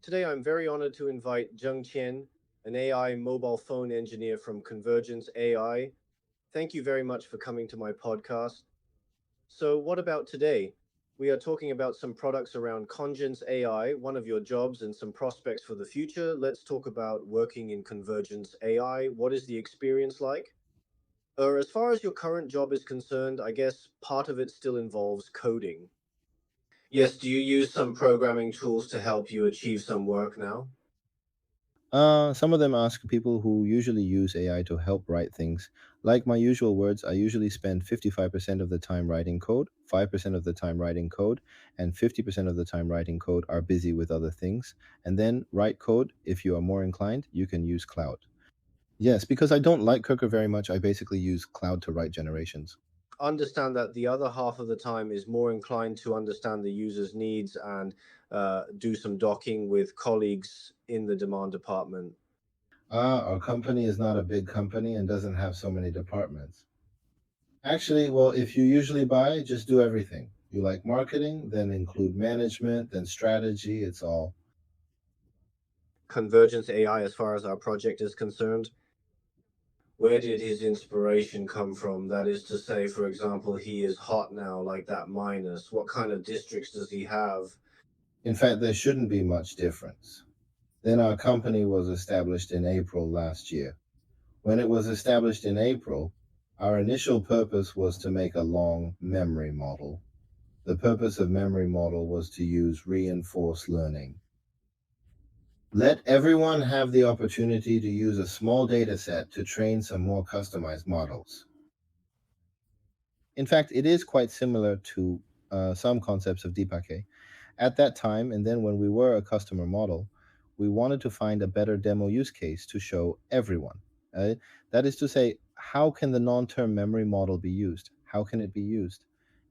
Today, I'm very honored to invite Zhengqian, an AI mobile phone engineer from Convergence AI. Thank you very much for coming to my podcast. So, what about today? We are talking about some products around Convergence AI, one of your jobs, and some prospects for the future. Let's talk about working in Convergence AI. What is the experience like? As far as your current job is concerned, I guess part of it still involves coding. Yes, do you use some programming tools to help you achieve some work now? Some of them ask people who usually use AI to help write things. Like my usual words, I usually spend 55% of the time writing code, 5% of the time writing code, and 50% of the time writing code are busy with other things. And then write code, if you are more inclined, you can use cloud. Yes, because I don't like Cooker very much, I basically use cloud to write generations. Understand that the other half of the time is more inclined to understand the user's needs and do some docking with colleagues in the demand department. Our company is not a big company and doesn't have so many departments. Actually, well, if you usually buy, just do everything. You like marketing, then include management, then strategy. It's all. Convergence AI, as far as our project is concerned, where did his inspiration come from? That is to say, for example, he is hot now, like that minus. What kind of districts does he have? In fact, there shouldn't be much difference. Then our company was established in April last year. When it was established in April, our initial purpose was to make a long memory model. The purpose of memory model was to use reinforced learning. Let everyone have the opportunity to use a small data set to train some more customized models. In fact, it is quite similar to some concepts of Deepake. At that time, and then when we were a customer model, we wanted to find a better demo use case to show everyone. That is to say, how can the non-term memory model be used? How can it be used?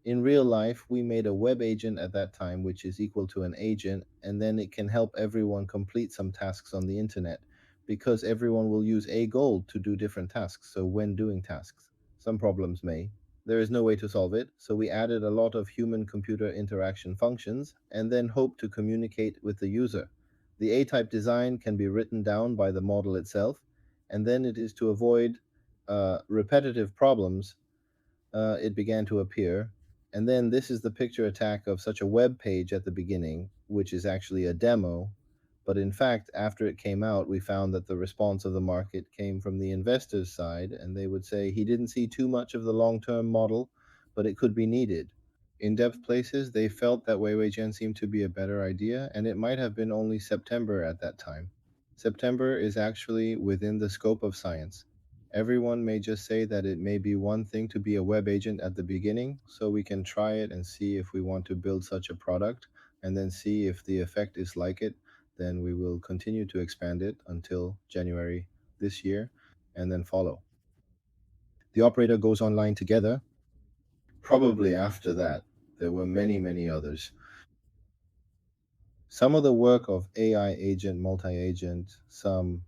In real life, we made a web agent at that time, which is equal to an agent, and then it can help everyone complete some tasks on the internet because everyone will use a goal to do different tasks. So when doing tasks, some problems may. There is no way to solve it, so we added a lot of human computer interaction functions and then hope to communicate with the user. The A type design can be written down by the model itself, and then it is to avoid repetitive problems. It began to appear. And then this is the picture attack of such a web page at the beginning, which is actually a demo. But in fact, after it came out, we found that the response of the market came from the investors' side, and they would say he didn't see too much of the long term model, but it could be needed. In depth places, they felt that Wei Weijian seemed to be a better idea, and it might have been only September at that time. September is actually within the scope of science. Everyone may just say that it may be one thing to be a web agent at the beginning, so we can try it and see if we want to build such a product, and then see if the effect is like it. Then we will continue to expand it until January this year, and then follow. The operator goes online together. Probably after that, there were many, many others. Some of the work of AI agent, multi agent, some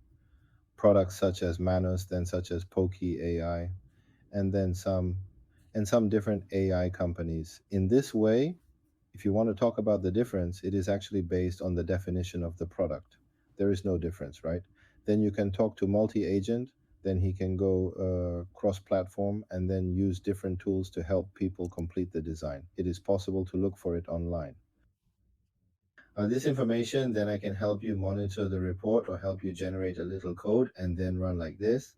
products such as Manus, then such as Pokey AI, and then some different AI companies. In this way, if you want to talk about the difference, it is actually based on the definition of the product. There is no difference, right? Then you can talk to multi-agent, then he can go cross-platform and then use different tools to help people complete the design. It is possible to look for it online. This information, then I can help you monitor the report or help you generate a little code and then run like this.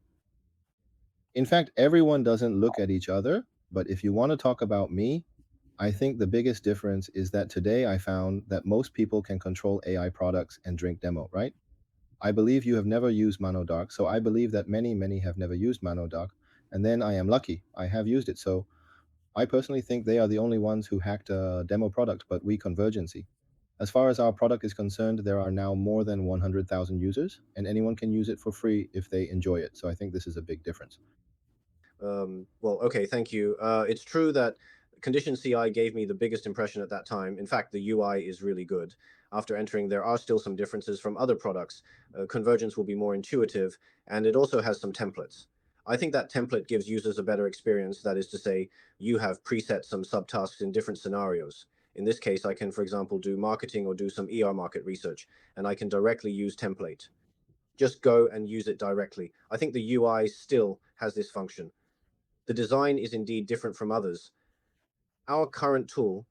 In fact, everyone doesn't look at each other, but if you want to talk about me, I think the biggest difference is that today I found that most people can control AI products and drink demo, right? I believe you have never used Manodark, so I believe that many, many have never used Manodark, and then I am lucky. I have used it, so I personally think they are the only ones who hacked a demo product, but we Convergency. As far as our product is concerned, there are now more than 100,000 users, and anyone can use it for free if they enjoy it. So I think this is a big difference. Okay, thank you. It's true that Condition CI gave me the biggest impression at that time. In fact, the UI is really good. After entering, there are still some differences from other products. Convergence will be more intuitive, and it also has some templates. I think that template gives users a better experience. That is to say, you have preset some subtasks in different scenarios. In this case, I can, for example, do marketing or do some market research, and I can directly use template. Just go and use it directly. I think the UI still has this function. The design is indeed different from others. Our current tool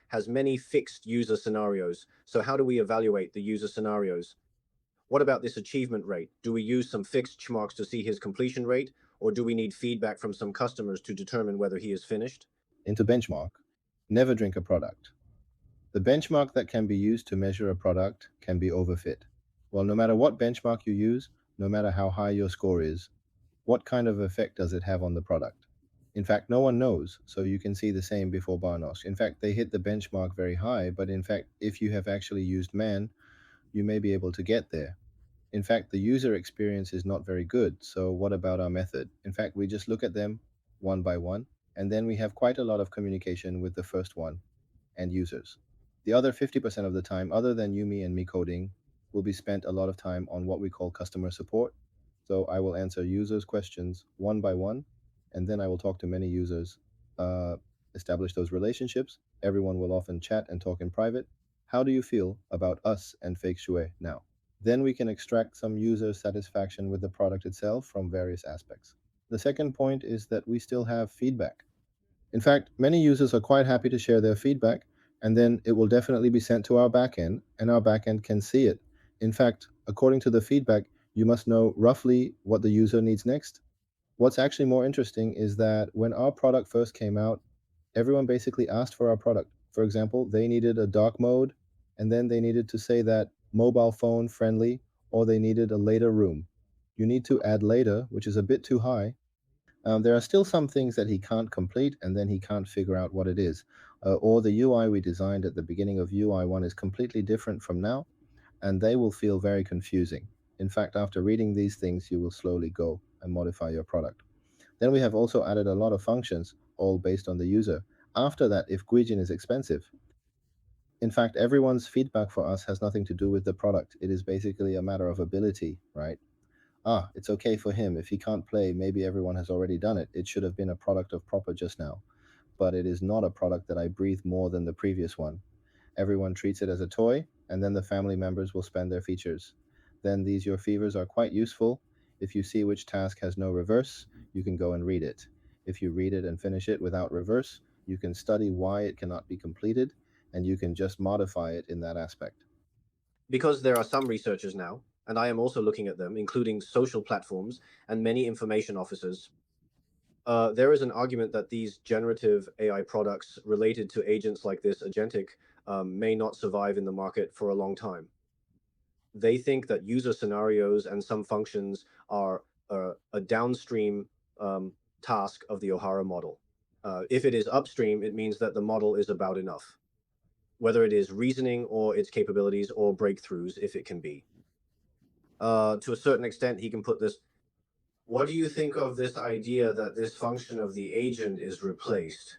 has many fixed user scenarios. So how do we evaluate the user scenarios? What about this achievement rate? Do we use some fixed benchmarks to see his completion rate, or do we need feedback from some customers to determine whether he is finished? Into benchmark, never drink a product. The benchmark that can be used to measure a product can be overfit. Well, no matter what benchmark you use, no matter how high your score is, what kind of effect does it have on the product? In fact, no one knows, so you can see the same before Barnos. In fact, they hit the benchmark very high, but in fact, if you have actually used man, you may be able to get there. In fact, the user experience is not very good, so what about our method? In fact, we just look at them one by one, and then we have quite a lot of communication with the first one and users. The other 50% of the time, other than you, me, and me coding, will be spent a lot of time on what we call customer support. So I will answer users' questions one by one, and then I will talk to many users, establish those relationships. Everyone will often chat and talk in private. How do you feel about us and Fake Shui now? Then we can extract some user satisfaction with the product itself from various aspects. The second point is that we still have feedback. In fact, many users are quite happy to share their feedback, and then it will definitely be sent to our backend, and our backend can see it. In fact, according to the feedback, you must know roughly what the user needs next. What's actually more interesting is that when our product first came out, everyone basically asked for our product. For example, they needed a dark mode, and then they needed to say that mobile phone friendly, or they needed a later room. You need to add later, which is a bit too high. There are still some things that he can't complete, and then he can't figure out what it is. Or the UI we designed at the beginning of UI 1 is completely different from now, and they will feel very confusing. In fact, after reading these things, you will slowly go and modify your product. Then we have also added a lot of functions, all based on the user. After that, if Guijin is expensive, in fact, everyone's feedback for us has nothing to do with the product. It is basically a matter of ability, right? It's okay for him. If he can't play, maybe everyone has already done it. It should have been a product of proper just now. But it is not a product that I breathe more than the previous one. Everyone treats it as a toy, and then the family members will spend their features. Then these your fevers are quite useful. If you see which task has no reverse, you can go and read it. If you read it and finish it without reverse, you can study why it cannot be completed, and you can just modify it in that aspect. Because there are some researchers now, and I am also looking at them, including social platforms and many information officers. There is an argument that these generative AI products related to agents like this agentic may not survive in the market for a long time. They think that user scenarios and some functions are a downstream task of the O'Hara model. If it is upstream, it means that the model is about enough, whether it is reasoning or its capabilities or breakthroughs, if it can be. To a certain extent, he can put this. What do you think of this idea that this function of the agent is replaced?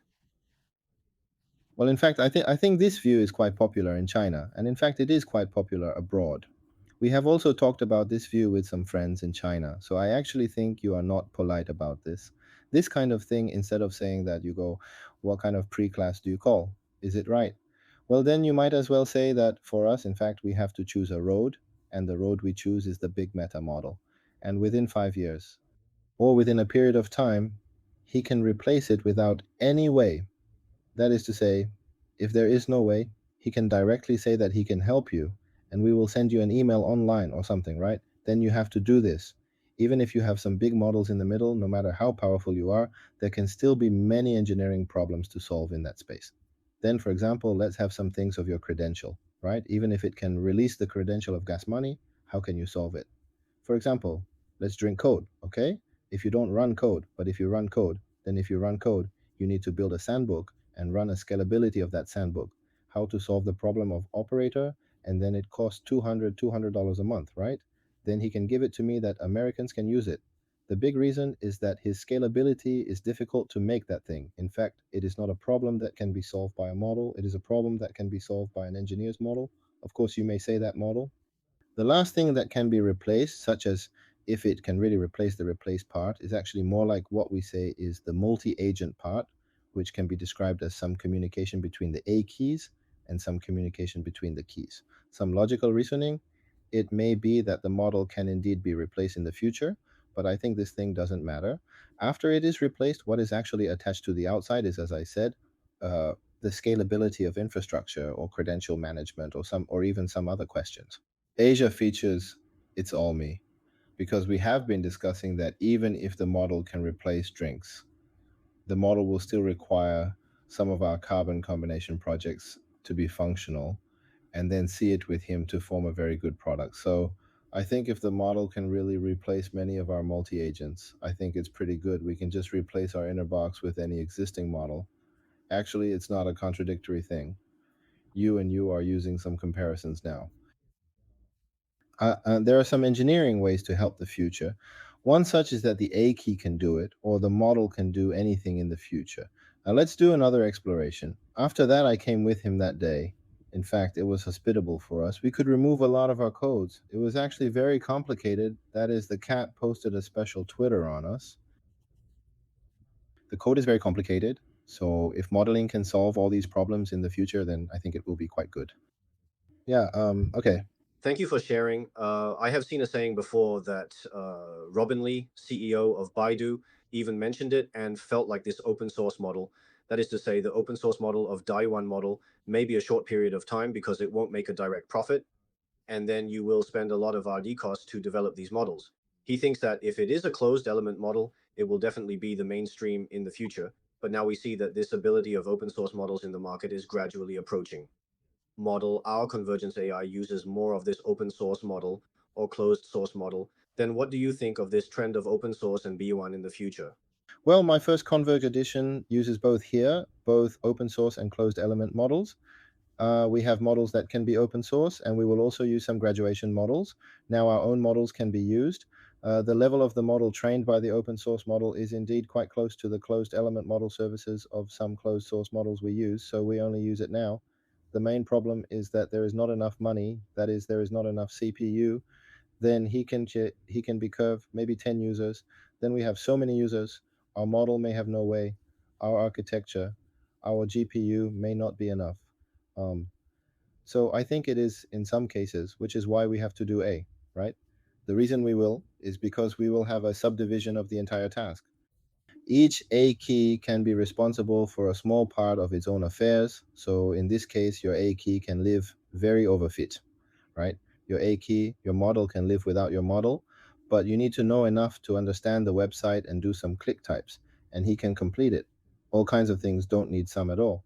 Well, in fact, I think this view is quite popular in China, and in fact, it is quite popular abroad. We have also talked about this view with some friends in China, so I actually think you are not polite about this. This kind of thing, instead of saying that, you go, what kind of pre-class do you call? Is it right? Well, then you might as well say that for us, in fact, we have to choose a road, and the road we choose is the big meta model. And within 5 years, or within a period of time, he can replace it without any way. That is to say, if there is no way, he can directly say that he can help you, and we will send you an email online or something, right? Then you have to do this. Even if you have some big models in the middle, no matter how powerful you are, there can still be many engineering problems to solve in that space. Then, for example, let's have some things of your credential, right? Even if it can release the credential of gas money, how can you solve it? For example, let's drink code, okay? If you don't run code, but if you run code, then if you run code, you need to build a sandbook and run a scalability of that sandbook. How to solve the problem of operator, and then it costs $200 a month, right? Then he can give it to me that Americans can use it. The big reason is that his scalability is difficult to make that thing. In fact, it is not a problem that can be solved by a model. It is a problem that can be solved by an engineer's model. Of course, you may say that model. The last thing that can be replaced, such as if it can really replace the replace part, is actually more like what we say is the multi-agent part, which can be described as some communication between the A keys and some communication between the keys. Some logical reasoning, it may be that the model can indeed be replaced in the future, but I think this thing doesn't matter. After it is replaced, what is actually attached to the outside is, as I said, the scalability of infrastructure or credential management or even some other questions. Asia features it's all me, because we have been discussing that even if the model can replace drinks, the model will still require some of our carbon combination projects to be functional and then see it with him to form a very good product. So I think if the model can really replace many of our multi-agents, I think it's pretty good. We can just replace our inner box with any existing model. Actually, it's not a contradictory thing. You are using some comparisons now. There are some engineering ways to help the future. One such is that the A key can do it, or the model can do anything in the future. Now let's do another exploration. After that, I came with him that day. In fact, it was hospitable for us. We could remove a lot of our codes. It was actually very complicated. That is, the cat posted a special Twitter on us. The code is very complicated, so if modeling can solve all these problems in the future, then I think it will be quite good. Yeah, okay. Thank you for sharing. I have seen a saying before that Robin Li, CEO of Baidu, even mentioned it and felt like this open source model. That is to say, the open source model of Daiwan model may be a short period of time because it won't make a direct profit. And then you will spend a lot of R&D costs to develop these models. He thinks that if it is a closed element model, it will definitely be the mainstream in the future. But now we see that this ability of open source models in the market is gradually approaching. Model, our Convergence AI uses more of this open source model or closed source model. Then what do you think of this trend of open source and B1 in the future? Well, my first Converge edition uses both open source and closed element models. We have models that can be open source, and we will also use some graduation models. Now our own models can be used. The level of the model trained by the open source model is indeed quite close to the closed element model services of some closed source models we use, so we only use it now. The main problem is that there is not enough money, that is, there is not enough CPU. Then he can be curved, maybe 10 users. Then we have so many users, our model may have no way, our architecture, our GPU may not be enough. So I think it is in some cases, which is why we have to do A, right? The reason we will is because we will have a subdivision of the entire task. Each A key can be responsible for a small part of its own affairs. So in this case, your A key can live very overfit, right? Your A key, your model can live without your model, but you need to know enough to understand the website and do some click types, and he can complete it. All kinds of things don't need some at all.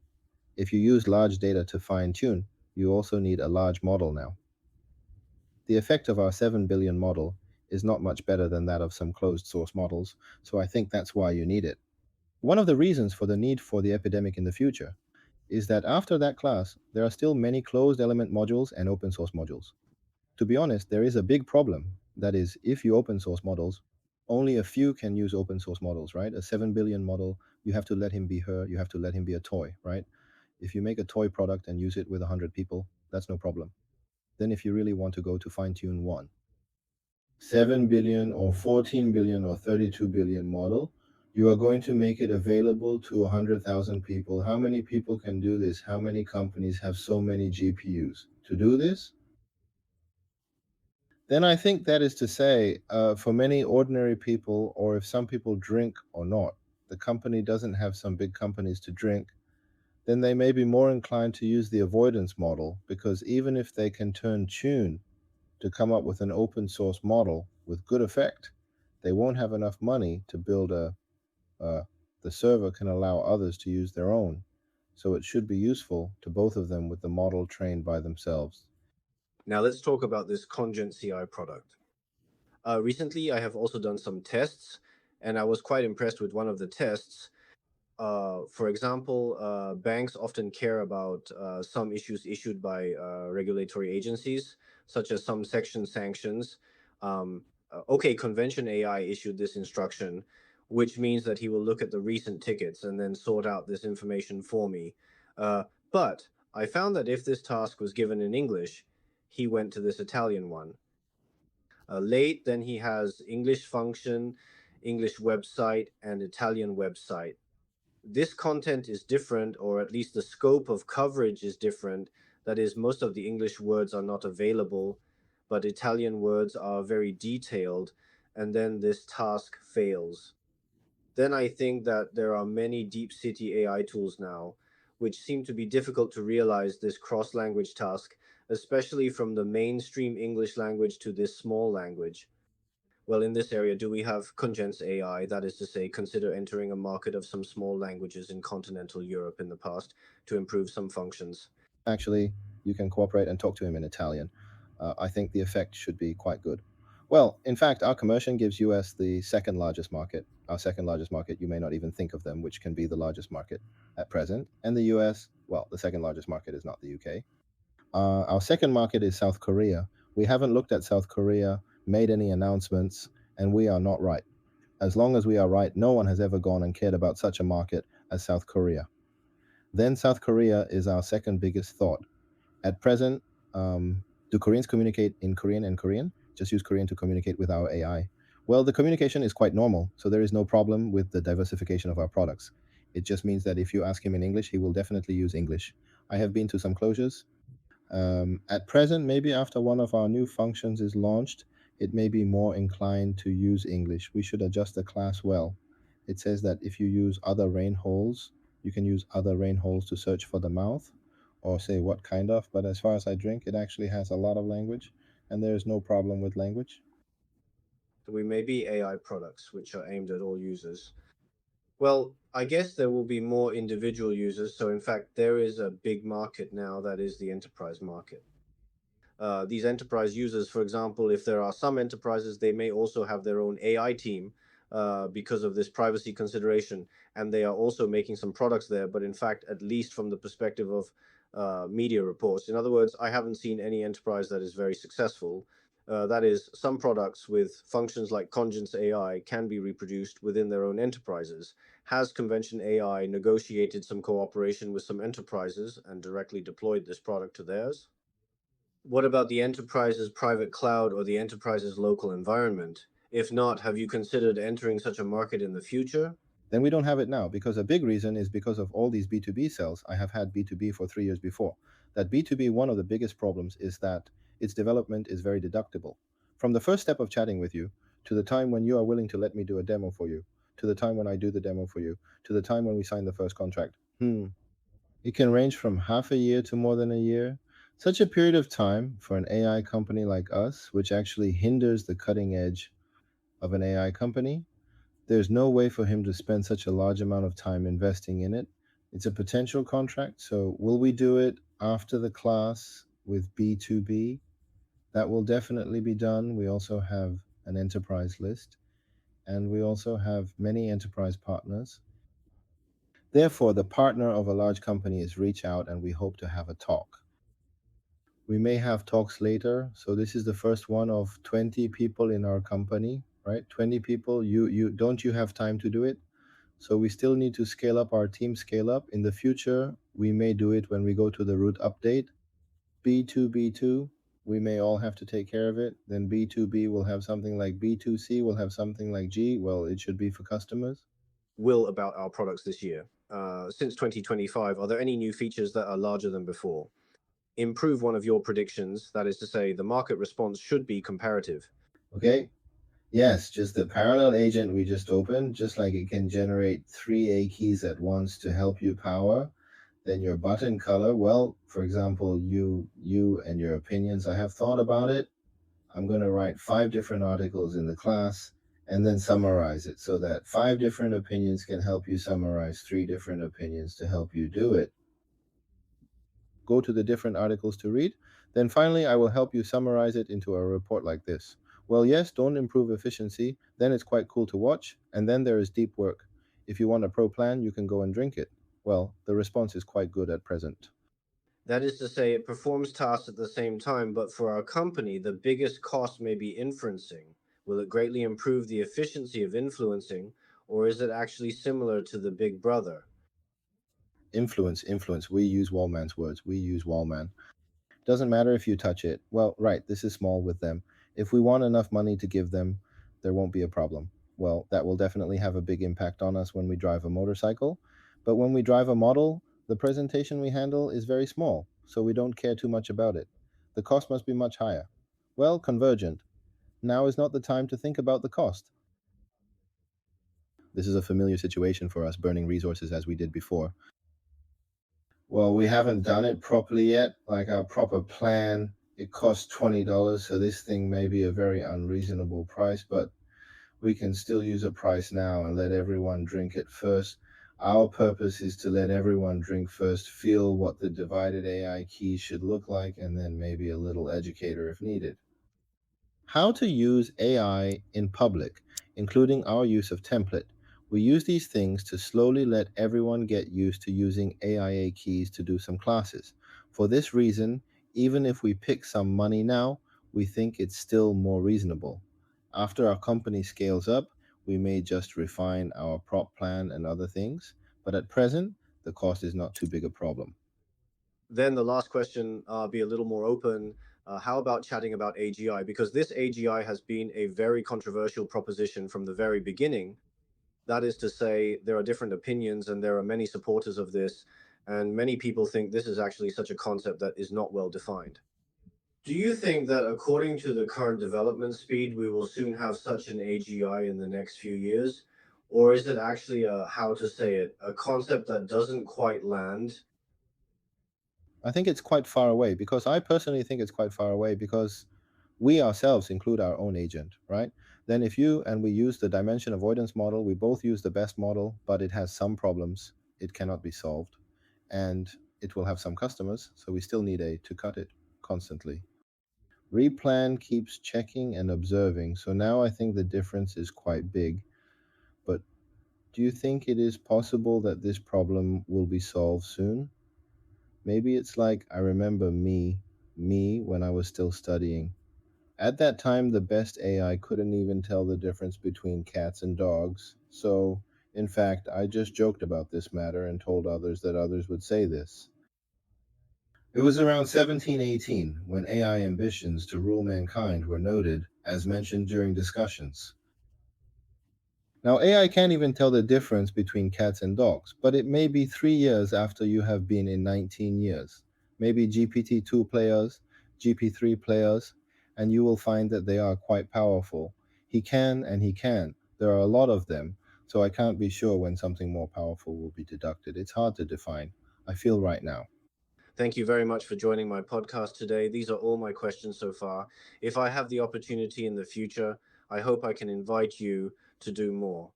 If you use large data to fine tune, you also need a large model now. The effect of our 7 billion model is not much better than that of some closed source models, so I think that's why you need it. One of the reasons for the need for the epidemic in the future is that after that class, there are still many closed element modules and open source modules. To be honest, there is a big problem. That is, if you open source models, only a few can use open source models, right? A 7 billion model, you have to let him be her, you have to let him be a toy, right? If you make a toy product and use it with 100 people, that's no problem. Then if you really want to go to fine-tune one, 7 billion or 14 billion or 32 billion model, you are going to make it available to 100,000 people. How many people can do this? How many companies have so many GPUs to do this? Then I think that is to say, for many ordinary people, or if some people drink or not, the company doesn't have some big companies to drink, then they may be more inclined to use the avoidance model, because even if they can turn tune to come up with an open source model with good effect, they won't have enough money to build the server can allow others to use their own. So it should be useful to both of them with the model trained by themselves. Now let's talk about this Convergence CI product. Recently, I have also done some tests, and I was quite impressed with one of the tests. For example, banks often care about some issues issued by regulatory agencies, such as some section sanctions. OK, Convention AI issued this instruction, which means that he will look at the recent tickets and then sort out this information for me. But I found that if this task was given in English, he went to this Italian one. Late, then he has English function, English website, and Italian website. this content is different, or at least the scope of coverage is different. That is, most of the English words are not available, but Italian words are very detailed, and then this task fails. Then I think that there are many deep city AI tools now, which seem to be difficult to realize this cross-language task, especially from the mainstream English language to this small language. Well, in this area, do we have Convergence AI, that is to say, consider entering a market of some small languages in continental Europe in the past to improve some functions? Actually, you can cooperate and talk to him in Italian. I think the effect should be quite good. Well, in fact, our commercial gives US the second largest market. Our second largest market, you may not even think of them, which can be the largest market at present. And the US, well, the second largest market is not the UK. Our second market is South Korea. We haven't looked at South Korea, made any announcements, and we are not right. As long as we are right, no one has ever gone and cared about such a market as South Korea. Then South Korea is our second biggest thought. At present, do Koreans communicate in Korean and Korean? Just use Korean to communicate with our AI. Well, the communication is quite normal, so there is no problem with the diversification of our products. It just means that if you ask him in English, he will definitely use English. I have been to some closures. At present, maybe after one of our new functions is launched, it may be more inclined to use English. We should adjust the class well. It says that if you use other rain holes, you can use other rain holes to search for the mouth, or say what kind of, but as far as I drink, it actually has a lot of language, and there is no problem with language. We may be AI products which are aimed at all users. Well, I guess there will be more individual users. So in fact, there is a big market now that is the enterprise market. These enterprise users, for example, if there are some enterprises, they may also have their own AI team because of this privacy consideration. And they are also making some products there. But in fact, at least from the perspective of media reports, in other words, I haven't seen any enterprise that is very successful. That is, some products with functions like Convergence AI can be reproduced within their own enterprises. Has Convention AI negotiated some cooperation with some enterprises and directly deployed this product to theirs? What about the enterprise's private cloud or the enterprise's local environment? If not, have you considered entering such a market in the future? Then we don't have it now, because a big reason is because of all these B2B sales. I have had B2B for 3 years before. That B2B, one of the biggest problems is that its development is very deductible. From the first step of chatting with you, to the time when you are willing to let me do a demo for you, to the time when I do the demo for you, to the time when we sign the first contract. It can range from half a year to more than a year. Such a period of time for an AI company like us, which actually hinders the cutting edge of an AI company, there's no way for him to spend such a large amount of time investing in it. It's a potential contract, so will we do it after the class with B2B? That will definitely be done. We also have an enterprise list, and we also have many enterprise partners. Therefore, the partner of a large company is reach out, and we hope to have a talk. We may have talks later, so this is the first one of 20 people in our company, right? 20 people, you have time to do it? So we still need to scale up our team, scale up. In the future, we may do it when we go to the root update. B2B2, we may all have to take care of it. Then B2B will have something like B2C, will have something like G. Well, it should be for customers. Will about our products this year. Since 2025, are there any new features that are larger than before? Improve one of your predictions, that is to say, the market response should be comparative. Okay. Yes, just the parallel agent we just opened, just like it can generate 3 A keys at once to help you power. Then your button color, well, for example, you and your opinions, I have thought about it. I'm going to write 5 different articles in the class and then summarize it so that 5 different opinions can help you summarize 3 different opinions to help you do it. Go to the different articles to read. Then finally, I will help you summarize it into a report like this. Well, yes, don't improve efficiency. Then it's quite cool to watch. And then there is deep work. If you want a pro plan, you can go and drink it. Well, the response is quite good at present. That is to say, it performs tasks at the same time, but for our company, the biggest cost may be inferencing. Will it greatly improve the efficiency of influencing, or is it actually similar to the big brother? Influence. We use Wallman's words. We use Wallman. Doesn't matter if you touch it. Well, right, this is small with them. If we want enough money to give them, there won't be a problem. Well, that will definitely have a big impact on us when we drive a motorcycle. But when we drive a model, the presentation we handle is very small, so we don't care too much about it. The cost must be much higher. Well, convergent. Now is not the time to think about the cost. This is a familiar situation for us, burning resources as we did before. Well, we haven't done it properly yet, like our proper plan. It costs $20, so this thing may be a very unreasonable price, but we can still use a price now and let everyone drink it first. Our purpose is to let everyone drink first, feel what the divided AI keys should look like, and then maybe a little educator if needed. How to use AI in public, including our use of template. We use these things to slowly let everyone get used to using AIA keys to do some classes. For this reason, even if we pick some money now, we think it's still more reasonable. After our company scales up, we may just refine our prop plan and other things, but at present, the cost is not too big a problem. Then the last question, be a little more open. How about chatting about AGI? Because this AGI has been a very controversial proposition from the very beginning. That is to say, there are different opinions and there are many supporters of this, and many people think this is actually such a concept that is not well defined. Do you think that according to the current development speed, we will soon have such an AGI in the next few years? Or is it actually how to say it, a concept that doesn't quite land? I think it's quite far away because I personally think it's quite far away because we ourselves include our own agent, right? Then if you and we use the dimension avoidance model, we both use the best model, but it has some problems. It cannot be solved and it will have some customers. So we still need to cut it constantly. Replan keeps checking and observing. So now I think the difference is quite big. But do you think it is possible that this problem will be solved soon? Maybe it's like I remember me when I was still studying. At that time, the best AI couldn't even tell the difference between cats and dogs. So, in fact, I just joked about this matter and told others that others would say this. It was around 1718 when AI ambitions to rule mankind were noted, as mentioned during discussions. Now, AI can't even tell the difference between cats and dogs, but it may be 3 years after you have been in 19 years. Maybe GPT-2 players, GP3 players, and you will find that they are quite powerful. He can and he can. There are a lot of them, so I can't be sure when something more powerful will be deducted. It's hard to define. I feel right now. Thank you very much for joining my podcast today. These are all my questions so far. If I have the opportunity in the future, I hope I can invite you to do more.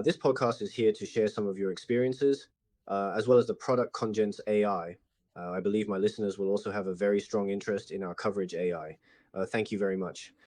This podcast is here to share some of your experiences, as well as the product Convergence AI. I believe my listeners will also have a very strong interest in our coverage AI. Thank you very much.